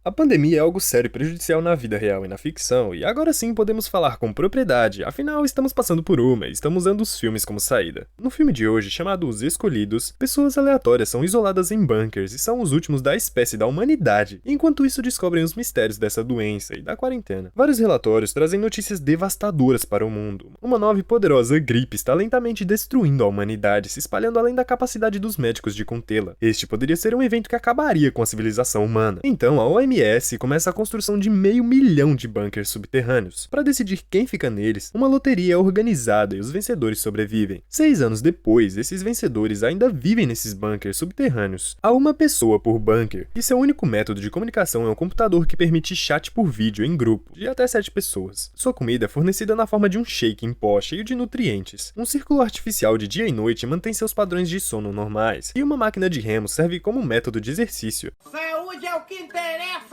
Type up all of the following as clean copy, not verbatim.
A pandemia é algo sério e prejudicial na vida real e na ficção, e agora sim podemos falar com propriedade, afinal estamos passando por uma e estamos usando os filmes como saída. No filme de hoje, chamado Os Escolhidos, pessoas aleatórias são isoladas em bunkers e são os últimos da espécie da humanidade, enquanto isso descobrem os mistérios dessa doença e da quarentena. Vários relatórios trazem notícias devastadoras para o mundo. Uma nova e poderosa gripe está lentamente destruindo a humanidade, se espalhando além da capacidade dos médicos de contê-la. Este poderia ser um evento que acabaria com a civilização humana. Então, a OMS começa a construção de 500 mil de bunkers subterrâneos. Para decidir quem fica neles, uma loteria é organizada e os vencedores sobrevivem. 6 anos depois, esses vencedores ainda vivem nesses bunkers subterrâneos. Há uma pessoa por bunker, e seu único método de comunicação é um computador que permite chat por vídeo em grupo, de até 7 pessoas. Sua comida é fornecida na forma de um shake em pó cheio de nutrientes. Um círculo artificial de dia e noite mantém seus padrões de sono normais, e uma máquina de remo serve como método de exercício. Saúde é o que interessa!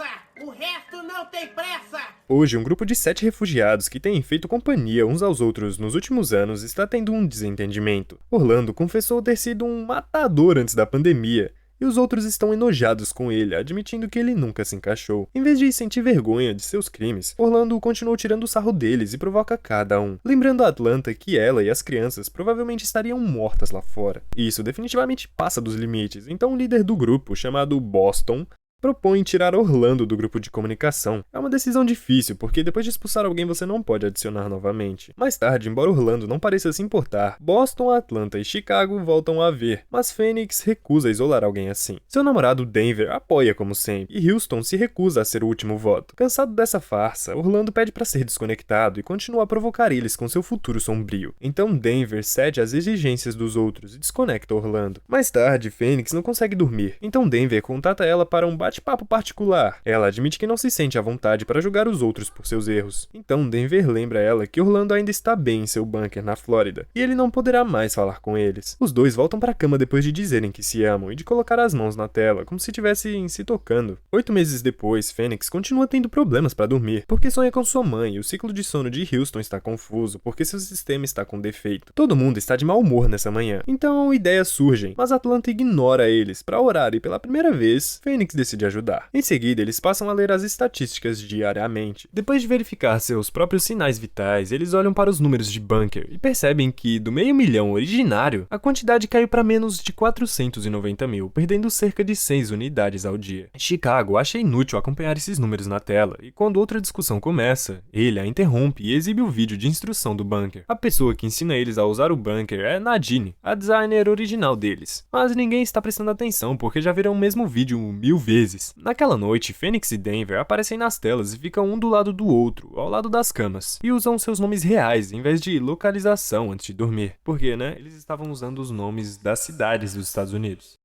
O resto não tem pressa! Hoje, um grupo de 7 refugiados que têm feito companhia uns aos outros nos últimos anos está tendo um desentendimento. Orlando confessou ter sido um matador antes da pandemia, e os outros estão enojados com ele, admitindo que ele nunca se encaixou. Em vez de sentir vergonha de seus crimes, Orlando continuou tirando o sarro deles e provoca cada um, lembrando a Atlanta que ela e as crianças provavelmente estariam mortas lá fora. Isso definitivamente passa dos limites, então o líder do grupo, chamado Boston, propõe tirar Orlando do grupo de comunicação. É uma decisão difícil, porque depois de expulsar alguém você não pode adicionar novamente. Mais tarde, embora Orlando não pareça se importar, Boston, Atlanta e Chicago voltam a ver, mas Phoenix recusa isolar alguém assim. Seu namorado Denver apoia como sempre, e Houston se recusa a ser o último voto. Cansado dessa farsa, Orlando pede para ser desconectado e continua a provocar eles com seu futuro sombrio. Então Denver cede às exigências dos outros e desconecta Orlando. Mais tarde, Phoenix não consegue dormir, então Denver contata ela para um bate-papo particular. Ela admite que não se sente à vontade para julgar os outros por seus erros. Então Denver lembra ela que Orlando ainda está bem em seu bunker na Flórida, e ele não poderá mais falar com eles. Os dois voltam para a cama depois de dizerem que se amam e de colocar as mãos na tela, como se estivessem se tocando. 8 meses depois, Phoenix continua tendo problemas para dormir, porque sonha com sua mãe, e o ciclo de sono de Houston está confuso, porque seu sistema está com defeito. Todo mundo está de mau humor nessa manhã, então ideias surgem, mas Atlanta ignora eles para orar e pela primeira vez, Phoenix decide ajudar. Em seguida, eles passam a ler as estatísticas diariamente. Depois de verificar seus próprios sinais vitais, eles olham para os números de bunker e percebem que, do 500 mil originário, a quantidade caiu para menos de 490 mil, perdendo cerca de 6 unidades ao dia. Chicago acha inútil acompanhar esses números na tela, e quando outra discussão começa, ele a interrompe e exibe o vídeo de instrução do bunker. A pessoa que ensina eles a usar o bunker é Nadine, a designer original deles. Mas ninguém está prestando atenção porque já viram o mesmo vídeo 1000 vezes. Naquela noite, Phoenix e Denver aparecem nas telas e ficam um do lado do outro, ao lado das camas, e usam seus nomes reais em vez de localização antes de dormir. Porque, né, eles estavam usando os nomes das cidades dos Estados Unidos.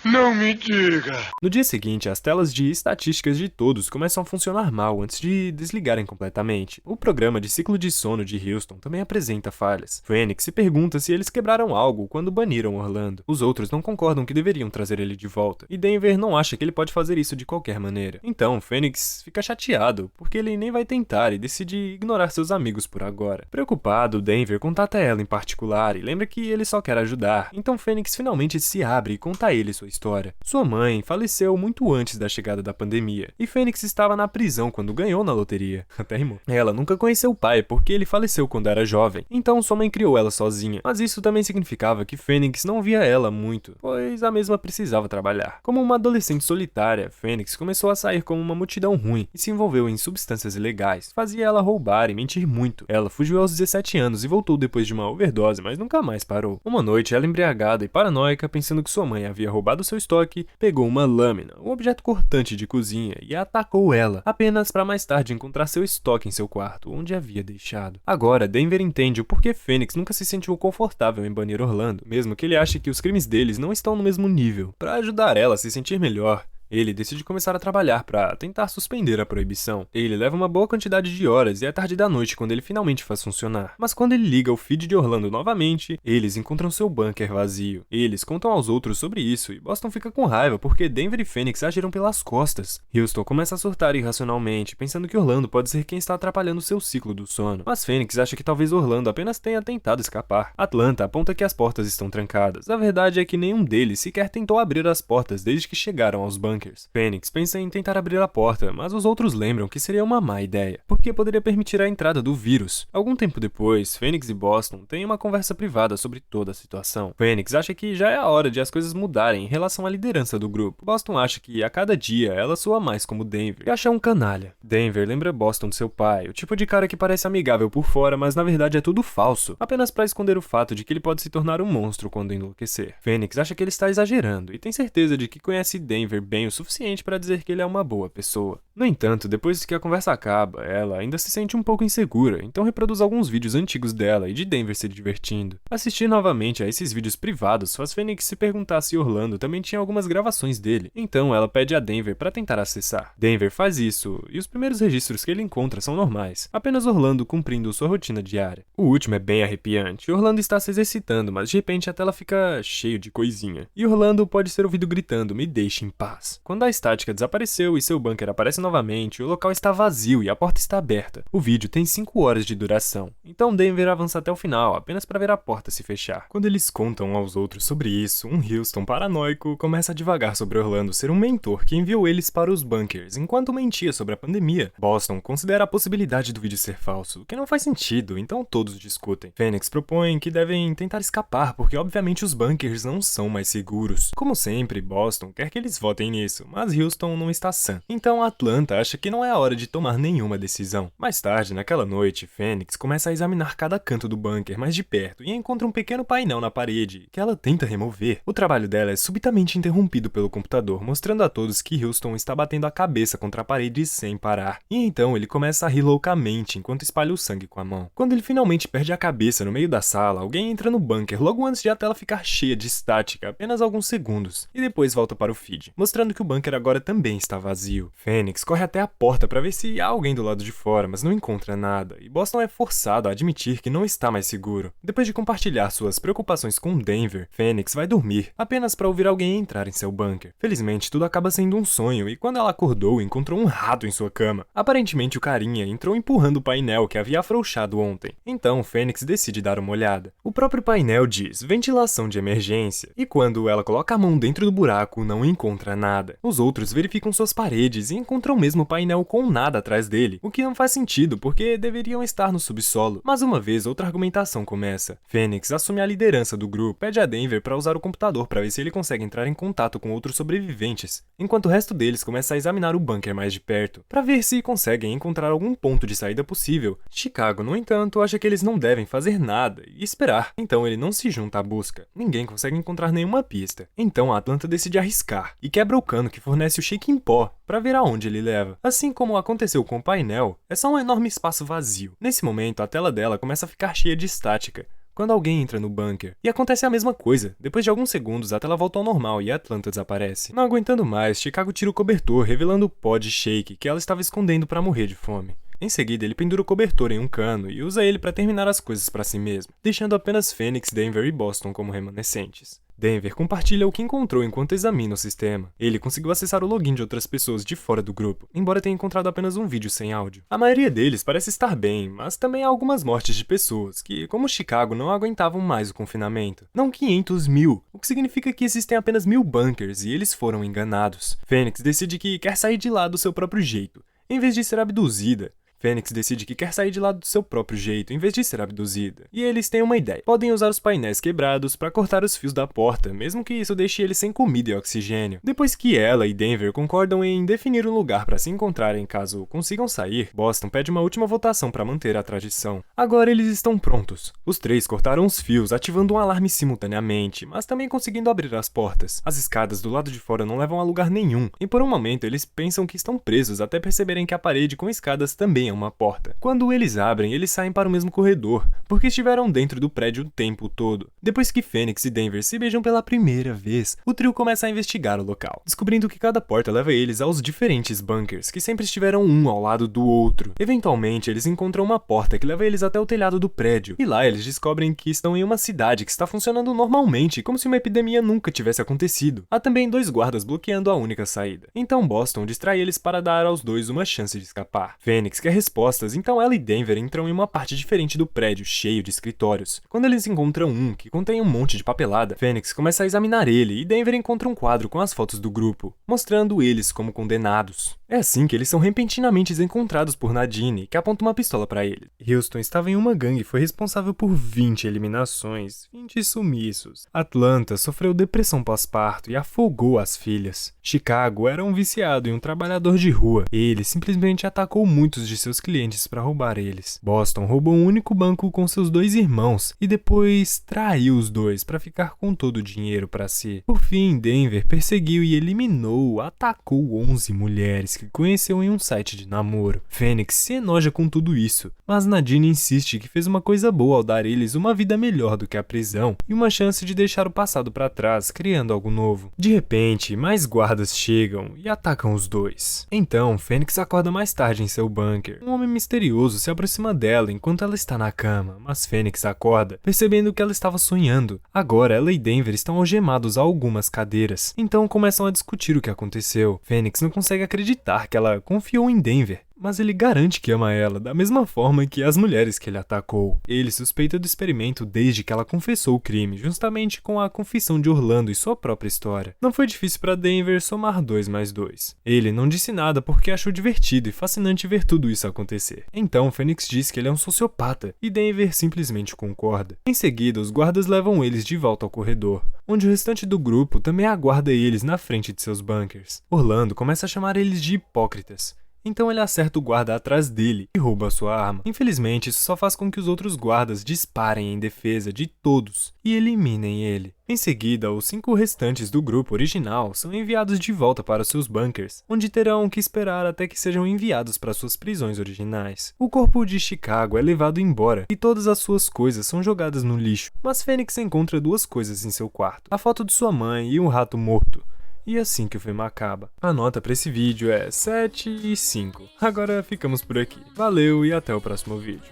Não me diga! No dia seguinte, as telas de estatísticas de todos começam a funcionar mal antes de desligarem completamente. O programa de ciclo de sono de Houston também apresenta falhas. Phoenix se pergunta se eles quebraram algo quando baniram Orlando. Os outros não concordam que deveriam trazer ele de volta, e Denver não acha que ele pode fazer isso de qualquer maneira. Então, Phoenix fica chateado, porque ele nem vai tentar e decide ignorar seus amigos por agora. Preocupado, Denver contata ela em particular e lembra que ele só quer ajudar. Então Phoenix finalmente se abre e conta a ele sua história. Sua mãe faleceu muito antes da chegada da pandemia, e Phoenix estava na prisão quando ganhou na loteria. Até rimou. Ela nunca conheceu o pai porque ele faleceu quando era jovem, então sua mãe criou ela sozinha, mas isso também significava que Phoenix não via ela muito, pois a mesma precisava trabalhar. Como uma adolescente solitária, Phoenix começou a sair com uma multidão ruim e se envolveu em substâncias ilegais. Fazia ela roubar e mentir muito. Ela fugiu aos 17 anos e voltou depois de uma overdose, mas nunca mais parou. Uma noite, ela embriagada e paranoica, pensando que sua mãe havia roubado seu estoque, pegou uma lâmina, um objeto cortante de cozinha, e atacou ela, apenas para mais tarde encontrar seu estoque em seu quarto, onde havia deixado. Agora, Denver entende o porquê Phoenix nunca se sentiu confortável em banir Orlando, mesmo que ele ache que os crimes deles não estão no mesmo nível. Para ajudar ela a se sentir melhor, ele decide começar a trabalhar para tentar suspender a proibição. Ele leva uma boa quantidade de horas e é tarde da noite quando ele finalmente faz funcionar. Mas quando ele liga o feed de Orlando novamente, eles encontram seu bunker vazio. Eles contam aos outros sobre isso e Boston fica com raiva porque Denver e Phoenix agiram pelas costas. Houston começa a surtar irracionalmente, pensando que Orlando pode ser quem está atrapalhando seu ciclo do sono. Mas Phoenix acha que talvez Orlando apenas tenha tentado escapar. Atlanta aponta que as portas estão trancadas. A verdade é que nenhum deles sequer tentou abrir as portas desde que chegaram aos bunkers. bunkers. Fênix pensa em tentar abrir a porta, mas os outros lembram que seria uma má ideia, porque poderia permitir a entrada do vírus. Algum tempo depois, Fênix e Boston têm uma conversa privada sobre toda a situação. Fênix acha que já é a hora de as coisas mudarem em relação à liderança do grupo. Boston acha que a cada dia ela soa mais como Denver e acha um canalha. Denver lembra Boston de seu pai, o tipo de cara que parece amigável por fora, mas na verdade é tudo falso, apenas para esconder o fato de que ele pode se tornar um monstro quando enlouquecer. Fênix acha que ele está exagerando e tem certeza de que conhece Denver bem o suficiente para dizer que ele é uma boa pessoa. No entanto, depois que a conversa acaba, ela ainda se sente um pouco insegura, então reproduz alguns vídeos antigos dela e de Denver se divertindo. Assistir novamente a esses vídeos privados faz Fênix se perguntar se Orlando também tinha algumas gravações dele, então ela pede a Denver para tentar acessar. Denver faz isso, e os primeiros registros que ele encontra são normais, apenas Orlando cumprindo sua rotina diária. O último é bem arrepiante. Orlando está se exercitando, mas de repente a tela fica cheia de coisinha. E Orlando pode ser ouvido gritando, "Me deixe em paz". Quando a estática desapareceu e seu bunker aparece novamente, o local está vazio e a porta está aberta. O vídeo tem 5 horas de duração, então Denver avança até o final, apenas para ver a porta se fechar. Quando eles contam aos outros sobre isso, um Houston paranoico começa a divagar sobre Orlando ser um mentor que enviou eles para os bunkers, enquanto mentia sobre a pandemia. Boston considera a possibilidade do vídeo ser falso, o que não faz sentido, então todos discutem. Fênix propõe que devem tentar escapar, porque obviamente os bunkers não são mais seguros. Como sempre, Boston quer que eles votem nisso, mas Houston não está sã. Então Atlanta acha que não é a hora de tomar nenhuma decisão. Mais tarde, naquela noite, Fênix começa a examinar cada canto do bunker mais de perto e encontra um pequeno painel na parede, que ela tenta remover. O trabalho dela é subitamente interrompido pelo computador, mostrando a todos que Houston está batendo a cabeça contra a parede sem parar. E então ele começa a rir loucamente enquanto espalha o sangue com a mão. Quando ele finalmente perde a cabeça no meio da sala, alguém entra no bunker logo antes de a tela ficar cheia de estática, apenas alguns segundos, e depois volta para o feed, mostrando que o bunker agora também está vazio. Fênix corre até a porta para ver se há alguém do lado de fora, mas não encontra nada, e Boston é forçado a admitir que não está mais seguro. Depois de compartilhar suas preocupações com Denver, Fênix vai dormir, apenas para ouvir alguém entrar em seu bunker. Felizmente, tudo acaba sendo um sonho, e quando ela acordou, encontrou um rato em sua cama. Aparentemente, o carinha entrou empurrando o painel que havia afrouxado ontem. Então, Fênix decide dar uma olhada. O próprio painel diz ventilação de emergência, e quando ela coloca a mão dentro do buraco, não encontra nada. Os outros verificam suas paredes e encontram o mesmo painel com nada atrás dele, o que não faz sentido, porque deveriam estar no subsolo. Mas uma vez, outra argumentação começa. Fênix assume a liderança do grupo, pede a Denver para usar o computador para ver se ele consegue entrar em contato com outros sobreviventes, enquanto o resto deles começa a examinar o bunker mais de perto, para ver se conseguem encontrar algum ponto de saída possível. Chicago, no entanto, acha que eles não devem fazer nada e esperar, então ele não se junta à busca. Ninguém consegue encontrar nenhuma pista. Então a Atlanta decide arriscar e quebra o cano que fornece o shake em pó para ver aonde ele leva. Assim como aconteceu com o painel, é só um enorme espaço vazio. Nesse momento, a tela dela começa a ficar cheia de estática quando alguém entra no bunker. E acontece a mesma coisa. Depois de alguns segundos, a tela volta ao normal e a Atlanta desaparece. Não aguentando mais, Chicago tira o cobertor, revelando o pó de shake que ela estava escondendo para morrer de fome. Em seguida, ele pendura o cobertor em um cano e usa ele para terminar as coisas para si mesmo, deixando apenas Fênix, Denver e Boston como remanescentes. Denver compartilha o que encontrou enquanto examina o sistema. Ele conseguiu acessar o login de outras pessoas de fora do grupo, embora tenha encontrado apenas um vídeo sem áudio. A maioria deles parece estar bem, mas também há algumas mortes de pessoas que, como Chicago, não aguentavam mais o confinamento. Não 500 mil, o que significa que existem apenas 1000 bunkers e eles foram enganados. Fênix decide que quer sair de lá do seu próprio jeito, em vez de ser abduzida. Fênix decide que quer sair de lá do seu próprio jeito, em vez de ser abduzida. E eles têm uma ideia. Podem usar os painéis quebrados para cortar os fios da porta, mesmo que isso deixe eles sem comida e oxigênio. Depois que ela e Denver concordam em definir um lugar para se encontrarem caso consigam sair, Boston pede uma última votação para manter a tradição. Agora eles estão prontos. Os três cortaram os fios, ativando um alarme simultaneamente, mas também conseguindo abrir as portas. As escadas do lado de fora não levam a lugar nenhum, e por um momento eles pensam que estão presos até perceberem que a parede com escadas também é uma porta. Quando eles abrem, eles saem para o mesmo corredor, porque estiveram dentro do prédio o tempo todo. Depois que Fênix e Denver se beijam pela primeira vez, o trio começa a investigar o local, descobrindo que cada porta leva eles aos diferentes bunkers, que sempre estiveram um ao lado do outro. Eventualmente, eles encontram uma porta que leva eles até o telhado do prédio, e lá eles descobrem que estão em uma cidade que está funcionando normalmente, como se uma epidemia nunca tivesse acontecido. Há também 2 guardas bloqueando a única saída. Então Boston distrai eles para dar aos dois uma chance de escapar. Fênix quer respostas, então ela e Denver entram em uma parte diferente do prédio, cheio de escritórios. Quando eles encontram um que contém um monte de papelada, Fênix começa a examinar ele e Denver encontra um quadro com as fotos do grupo, mostrando eles como condenados. É assim que eles são repentinamente encontrados por Nadine, que aponta uma pistola pra ele. Houston estava em uma gangue e foi responsável por 20 eliminações, 20 sumiços. Atlanta sofreu depressão pós-parto e afogou as filhas. Chicago era um viciado e um trabalhador de rua. Ele simplesmente atacou muitos de seus clientes para roubar eles. Boston roubou um único banco com seus 2 irmãos e depois traiu os dois para ficar com todo o dinheiro para si. Por fim, Denver perseguiu e eliminou, atacou 11 mulheres que conheceu em um site de namoro. Fênix se enoja com tudo isso, mas Nadine insiste que fez uma coisa boa ao dar eles uma vida melhor do que a prisão e uma chance de deixar o passado para trás, criando algo novo. De repente, mais guardas chegam e atacam os dois. Então, Fênix acorda mais tarde em seu bunker. Um homem misterioso se aproxima dela enquanto ela está na cama, mas Fênix acorda, percebendo que ela estava sonhando. Agora, ela e Denver estão algemados a algumas cadeiras, então começam a discutir o que aconteceu. Fênix não consegue acreditar que ela confiou em Denver, mas ele garante que ama ela da mesma forma que as mulheres que ele atacou. Ele suspeita do experimento desde que ela confessou o crime, justamente com a confissão de Orlando e sua própria história. Não foi difícil para Denver somar 2 mais 2. Ele não disse nada porque achou divertido e fascinante ver tudo isso acontecer. Então, Fênix diz que ele é um sociopata e Denver simplesmente concorda. Em seguida, os guardas levam eles de volta ao corredor, onde o restante do grupo também aguarda eles na frente de seus bunkers. Orlando começa a chamar eles de hipócritas. Então ele acerta o guarda atrás dele e rouba sua arma. Infelizmente, isso só faz com que os outros guardas disparem em defesa de todos e eliminem ele. Em seguida, os 5 restantes do grupo original são enviados de volta para seus bunkers, onde terão que esperar até que sejam enviados para suas prisões originais. O corpo de Chicago é levado embora e todas as suas coisas são jogadas no lixo, mas Fênix encontra 2 coisas em seu quarto: a foto de sua mãe e um rato morto. E assim que o filme acaba. A nota para esse vídeo é 7 e 5. Agora ficamos por aqui. Valeu e até o próximo vídeo.